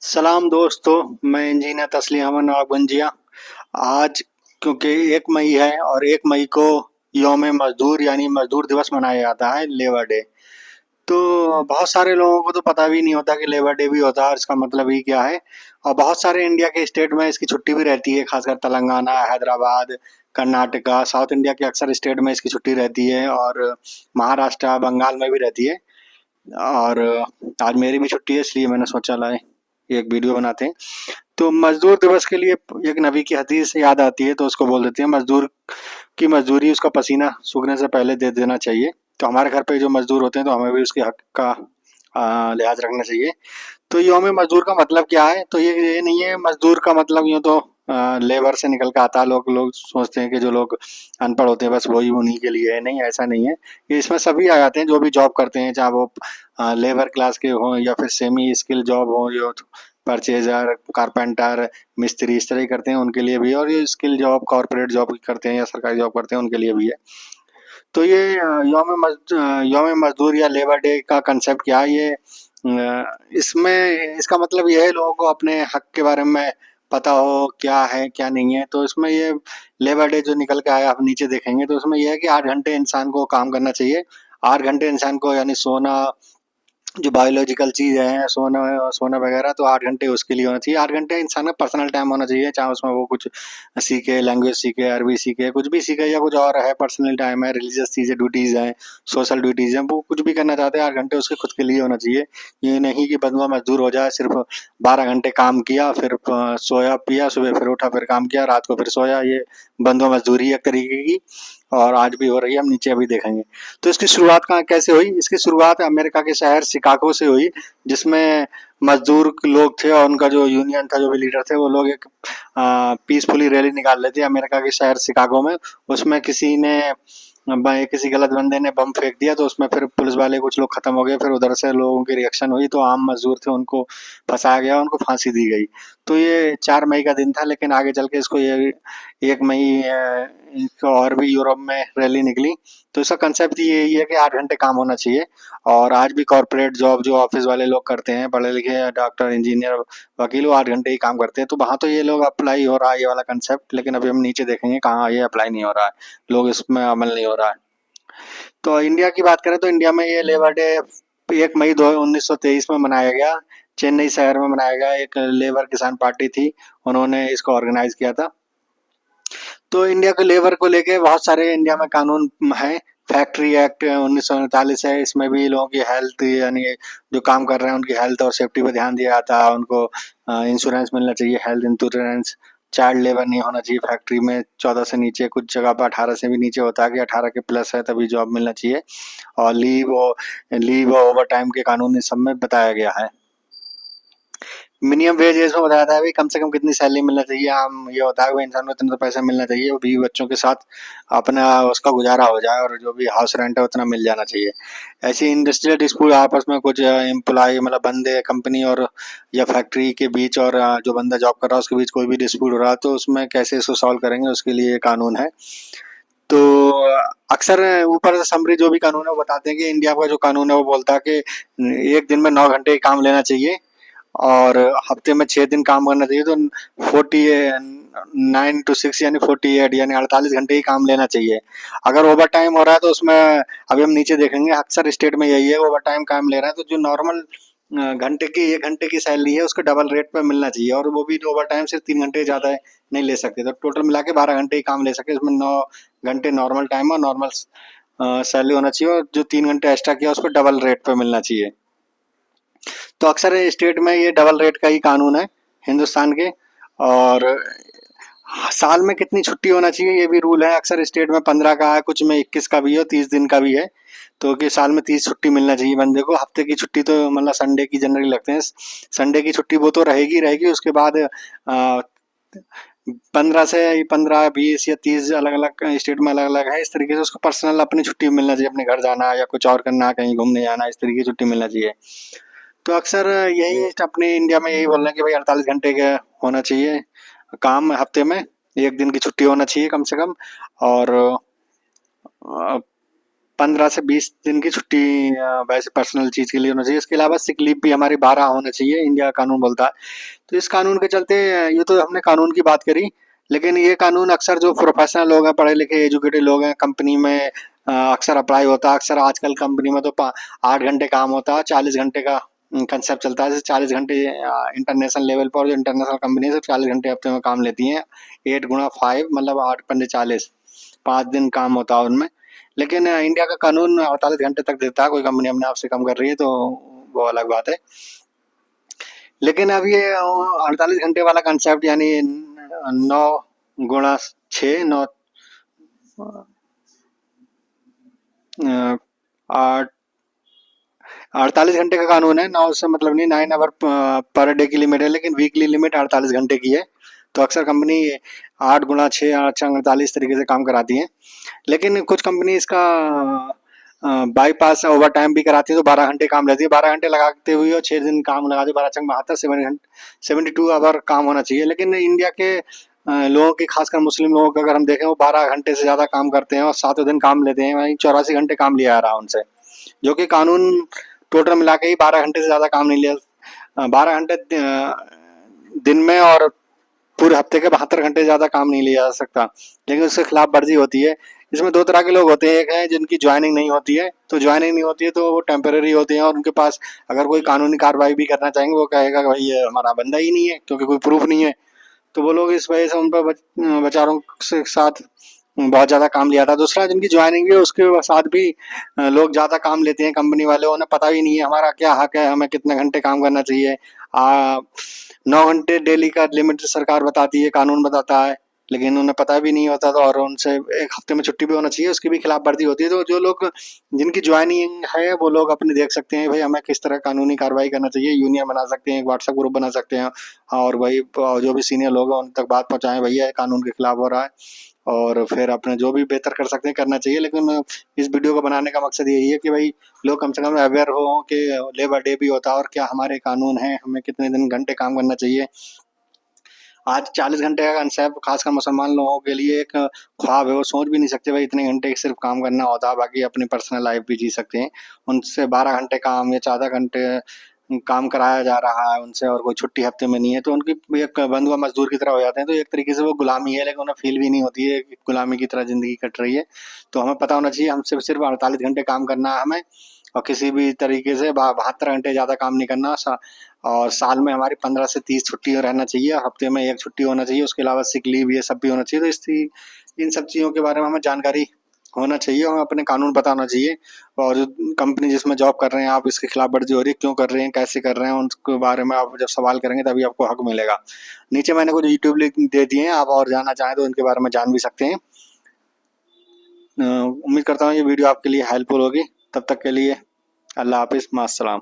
सलाम दोस्तों, मैं इंजीनियर तस्लीम अहमद नवाब गंजिया। आज क्योंकि 1 मई है और 1 मई को यौम मजदूर यानी मजदूर दिवस मनाया जाता है, लेबर डे। तो बहुत सारे लोगों को तो पता भी नहीं होता कि लेबर डे भी होता है और इसका मतलब ही क्या है। और बहुत सारे इंडिया के स्टेट में इसकी छुट्टी भी रहती है, खासकर तेलंगाना, हैदराबाद, कर्नाटका, साउथ इंडिया के अक्सर स्टेट में इसकी छुट्टी रहती है और महाराष्ट्र, बंगाल में भी रहती है। और आज मेरी भी छुट्टी है, इसलिए मैंने सोचा लाए एक वीडियो बनाते हैं। तो मजदूर दिवस के लिए एक नबी की हदीस याद आती है, तो उसको बोल देते हैं, मजदूर की मजदूरी उसका पसीना सूखने से पहले दे देना चाहिए। तो हमारे घर पे जो मजदूर होते हैं, तो हमें भी उसके हक का लिहाज रखना चाहिए। तो यौम मजदूर का मतलब क्या है? तो ये नहीं है मजदूर का मतलब यूँ तो लेबर से निकल के आता है। लोग लोग सोचते हैं कि जो लोग अनपढ़ होते हैं बस वही उन्हीं के लिए है। नहीं, ऐसा नहीं है। ये इसमें सभी आ जाते हैं जो भी जॉब करते हैं, चाहे वो लेबर क्लास के हों या फिर सेमी स्किल जॉब हो, जो परचेजर, कारपेंटर, मिस्त्री इस तरह ही करते हैं उनके लिए भी। और ये स्किल जॉब, कॉर्पोरेट जॉब करते हैं या सरकारी जॉब करते हैं उनके लिए भी है। तो ये यौम मजदूर या लेबर डे का कंसेप्ट क्या है? ये इसमें इसका मतलब ये है लोगों को अपने हक के बारे में पता हो, क्या है क्या नहीं है। तो इसमें ये लेबर डे जो निकल के आया, आप नीचे देखेंगे तो उसमें ये है कि 8 घंटे इंसान को काम करना चाहिए। 8 घंटे इंसान को, यानी सोना, जो बायोलॉजिकल चीज़ है, सोना सोना वगैरह, तो 8 घंटे उसके लिए होना चाहिए। 8 घंटे इंसान का पर्सनल टाइम होना चाहिए, चाहे उसमें वो कुछ सीखे, लैंग्वेज सीखे, अरबी सीखे, कुछ भी सीखे, या कुछ और है, पर्सनल टाइम है, रिलीजियस चीज़ें, ड्यूटीज़ हैं, सोशल ड्यूटीज़ हैं, वो कुछ भी करना चाहते हैं, 8 घंटे उसके खुद के लिए होना चाहिए। ये नहीं कि बंधुआ मजदूर हो जाए, सिर्फ 12 घंटे काम किया, फिर सोया पिया, सुबह फिर उठा, फिर काम किया, रात को फिर सोया। ये बंधुआ मजदूरी है एक तरीके की, और आज भी हो रही है, हम नीचे अभी देखेंगे। तो इसकी शुरुआत कहाँ कैसे हुई? इसकी शुरुआत अमेरिका के शहर शिकागो से हुई, जिसमें मजदूर लोग थे और उनका जो यूनियन था, जो भी लीडर थे, वो लोग एक पीसफुली रैली निकाल रहे थे अमेरिका के शहर शिकागो में। उसमें किसी गलत बंदे ने बम फेंक दिया, तो उसमें फिर पुलिस वाले कुछ लोग खत्म हो गए। फिर उधर से लोगों की रिएक्शन हुई, तो आम मजदूर थे उनको फंसाया गया, उनको फांसी दी गई। तो ये 4 मई का दिन था, लेकिन आगे चल के इसको ये 1 मई और भी यूरोप में रैली निकली। तो इसका कंसेप्ट यही है कि 8 घंटे काम होना चाहिए। और आज भी कॉर्पोरेट जॉब जो ऑफिस वाले लोग करते हैं, पढ़े लिखे डॉक्टर, इंजीनियर, वकील, वो 8 घंटे ही काम करते हैं। तो वहाँ तो ये लोग अप्लाई हो रहा है, ये वाला कंसेप्ट। लेकिन अभी हम नीचे देखेंगे कहाँ ये अप्लाई नहीं हो रहा है, लोग इसमें अमल नहीं हो रहा है। तो इंडिया की बात करें तो इंडिया में ये लेबर डे 1 मई दो 1923 में मनाया गया। चेन्नई शहर में मनाया गया। एक लेबर किसान पार्टी थी, उन्होंने इसको ऑर्गेनाइज किया था। तो इंडिया के लेबर को लेके बहुत सारे इंडिया में कानून हैं। फैक्ट्री एक्ट 1939 है, इसमें भी लोगों की हेल्थ, यानी जो काम कर रहे हैं उनकी हेल्थ और सेफ्टी पे ध्यान दिया जाता है। उनको इंश्योरेंस मिलना चाहिए, हेल्थ इंश्योरेंस। चाइल्ड लेबर नहीं होना चाहिए फैक्ट्री में, 14 से नीचे, कुछ जगह पर 18 से भी नीचे होता है कि 18 के प्लस है तभी जॉब मिलना चाहिए। और लीव और ओवर टाइम के कानून इस सब में बताया गया है। मिनिमम वेज इसमें बताया था भाई कम से कम कितनी सैलरी मिलना चाहिए। आम ये होता है कि भाई इंसान को इतना तो पैसा मिलना चाहिए, वो बीवी बच्चों के साथ अपना उसका गुजारा हो जाए, और जो भी हाउस रेंट है उतना मिल जाना चाहिए। ऐसी इंडस्ट्रियल डिस्प्यूट आपस में कुछ एम्प्लॉय, मतलब बंदे, कंपनी और या फैक्ट्री के बीच, और जो बंदा जॉब कर रहा है उसके बीच कोई भी डिस्प्यूट हो रहा है, तो उसमें कैसे इसको सॉल्व करेंगे, उसके लिए ये कानून है। तो अक्सर ऊपर से समरी जो भी कानून है वो बताते हैं कि इंडिया का जो कानून है वो बोलता है कि एक दिन में 9 घंटे ही काम लेना चाहिए, और हफ्ते में 6 दिन काम करना चाहिए। तो 9 to 6 यानी 48, यानी 48 घंटे ही काम लेना चाहिए। अगर ओवर टाइम हो रहा है तो उसमें, अभी हम नीचे देखेंगे, अक्सर स्टेट में यही है, ओवर टाइम काम ले रहा है तो जो नॉर्मल घंटे की 1 घंटे की सैलरी है उसको डबल रेट पे मिलना चाहिए। और वो भी ओवर टाइम सिर्फ 3 घंटे ज़्यादा नहीं ले सकते। तो टोटल मिला के 12 घंटे ही काम ले सके, उसमें 9 घंटे नॉर्मल टाइम और नॉर्मल सैलरी होना चाहिए, और जो 3 घंटे एक्स्ट्रा किया उसको डबल रेट पे मिलना चाहिए। तो अक्सर स्टेट में ये डबल रेट का ही कानून है हिंदुस्तान के। और साल में कितनी छुट्टी होना चाहिए ये भी रूल है। अक्सर स्टेट में 15 का है, कुछ में 21 का भी है, 30 दिन का भी है। तो कि साल में 30 छुट्टी मिलना चाहिए बंदे को। हफ्ते की छुट्टी तो मतलब संडे की जनरली लगते हैं, संडे की छुट्टी वो तो रहेगी रहेगी। उसके बाद 15 से 20 या 30 अलग अलग स्टेट में अलग अलग है। इस तरीके से उसको पर्सनल अपनी छुट्टी मिलना चाहिए, अपने घर जाना या कुछ और करना, कहीं घूमने जाना, इस तरीके की छुट्टी मिलना चाहिए। तो अक्सर यही अपने इंडिया में यही बोल रहे हैं कि भाई 48 घंटे का होना चाहिए काम हफ्ते में, एक दिन की छुट्टी होना चाहिए कम से कम। और 15 से 20 दिन की छुट्टी वैसे पर्सनल चीज़ के लिए होना चाहिए। इसके अलावा सिक लीव भी हमारी 12 होना चाहिए, इंडिया का कानून बोलता है। तो इस कानून के चलते ये तो हमने कानून की बात करी, लेकिन ये कानून अक्सर जो प्रोफेशनल लोग हैं, पढ़े लिखे एजुकेटेड लोग हैं, कंपनी में अक्सर अप्लाई होता है। अक्सर आजकल कंपनी में तो 8 घंटे काम होता है, 40 घंटे का कंसेप्ट चलता है। जैसे 40 घंटे इंटरनेशनल लेवल पर, जो इंटरनेशनल कंपनी है 40 घंटे हफ्ते में काम लेती हैं। 8 गुणा 5 मतलब 8 पंजे 40, 5 दिन काम होता है उनमें। लेकिन इंडिया का कानून 48 घंटे तक देता है। कोई कंपनी अपने आप से कम कर रही है तो वो अलग बात है। लेकिन अब ये 48 घंटे वाला कंसेप्ट, यानी 9 गुणा 6, 9 आठ 48 घंटे का कानून है। 9 से मतलब नहीं, 9 आवर पर डे की लिमिट है, लेकिन वीकली लिमिट 48 घंटे की है। तो अक्सर कंपनी 8 गुणा 6, 8 48 तरीके से काम कराती है। लेकिन कुछ कंपनी इसका बाईपास ओवर टाइम भी कराती है, तो 12 घंटे काम लेती है। 12 घंटे लगाते हुए और 6 दिन काम लगाते, 12 चंग 72, 72 आवर काम होना चाहिए। लेकिन इंडिया के लोगों की, खासकर मुस्लिम लोगों का अगर हम देखें, वो 12 घंटे से ज़्यादा काम करते हैं और 7 दिन काम लेते हैं। वहीं 84 घंटे काम लिया जा रहा है उनसे, जो कि कानून टोटल मिला के ही 12 घंटे से ज़्यादा काम नहीं लिया। 12 घंटे दिन में और पूरे हफ्ते के 72 घंटे से ज़्यादा काम नहीं लिया जा सकता, लेकिन उसके खिलाफ वर्जी होती है। इसमें 2 तरह के लोग होते हैं। एक है जिनकी ज्वाइनिंग नहीं होती है, तो ज्वाइनिंग नहीं होती है तो वो टेम्परेरी होते हैं, और उनके पास अगर कोई कानूनी कार्रवाई भी करना चाहेंगे, वो कहेगा कि भाई ये हमारा बंदा ही नहीं है, क्योंकि कोई प्रूफ नहीं है। तो वो लोग इस वजह से उन पर बेचारों के साथ बहुत ज़्यादा काम लिया था। दूसरा, जिनकी ज्वाइनिंग है उसके साथ भी लोग ज़्यादा काम लेते हैं कंपनी वाले। उन्हें पता ही नहीं है हमारा क्या हक है, हमें कितने घंटे काम करना चाहिए। 9 घंटे डेली का लिमिट सरकार बताती है, कानून बताता है, लेकिन उन्हें पता भी नहीं होता। तो और उनसे 1 हफ्ते में छुट्टी भी होना चाहिए, उसकी भी खिलाफ वर्जी होती है। तो जो लोग, जिनकी ज्वाइनिंग है, वो लोग अपनी देख सकते हैं भाई हमें किस तरह कानूनी कार्रवाई करना चाहिए। यूनियन बना सकते हैं, एक व्हाट्सएप ग्रुप बना सकते हैं, और भाई जो भी सीनियर लोग हैं उन तक बात पहुँचाएँ, भैया ये कानून के खिलाफ हो रहा है, और फिर अपने जो भी बेहतर कर सकते हैं करना चाहिए। लेकिन इस वीडियो को बनाने का मकसद यही है कि भाई लोग कम से कम अवेयर हो कि लेबर डे भी होता है और क्या हमारे कानून हैं, हमें कितने दिन घंटे काम करना चाहिए। आज 40 घंटे का कंसेप्ट खासकर मुसलमान लोगों के लिए एक ख्वाब है। वो सोच भी नहीं सकते भाई इतने घंटे सिर्फ काम करना होता है, बाकी अपनी पर्सनल लाइफ भी जी सकते हैं। उनसे 12 घंटे काम या 14 घंटे काम कराया जा रहा है उनसे, और कोई छुट्टी हफ्ते में नहीं है, तो उनकी एक बंधुआ मजदूर की तरह हो जाते हैं। तो एक तरीके से वो गुलामी है, लेकिन उन्हें फील भी नहीं होती है कि गुलामी की तरह जिंदगी कट रही है। तो हमें पता होना चाहिए हमसे सिर्फ 48 घंटे काम करना है हमें, और किसी भी तरीके से 72 घंटे ज़्यादा काम नहीं करना। और साल में हमारी 15 से 30 छुट्टी रहना चाहिए, और हफ्ते में 1 छुट्टी होना चाहिए। उसके अलावा सिक लीव ये सब भी होना चाहिए। तो इन सब चीज़ों के बारे में हमें जानकारी होना चाहिए, और अपने कानून पता होना चाहिए। और जो कंपनी जिसमें जॉब कर रहे हैं आप, इसके खिलाफ वर्जी हो रही है, क्यों कर रहे हैं, कैसे कर रहे हैं, उनके बारे में आप जब सवाल करेंगे तभी आपको हक मिलेगा। नीचे मैंने कुछ यूट्यूब लिंक दे दिए हैं, आप और जानना चाहें तो इनके बारे में जान भी सकते हैं। उम्मीद करता हूँ ये वीडियो आपके लिए हेल्पफुल होगी। तब तक के लिए अल्लाह हाफिज़, मास्सलाम।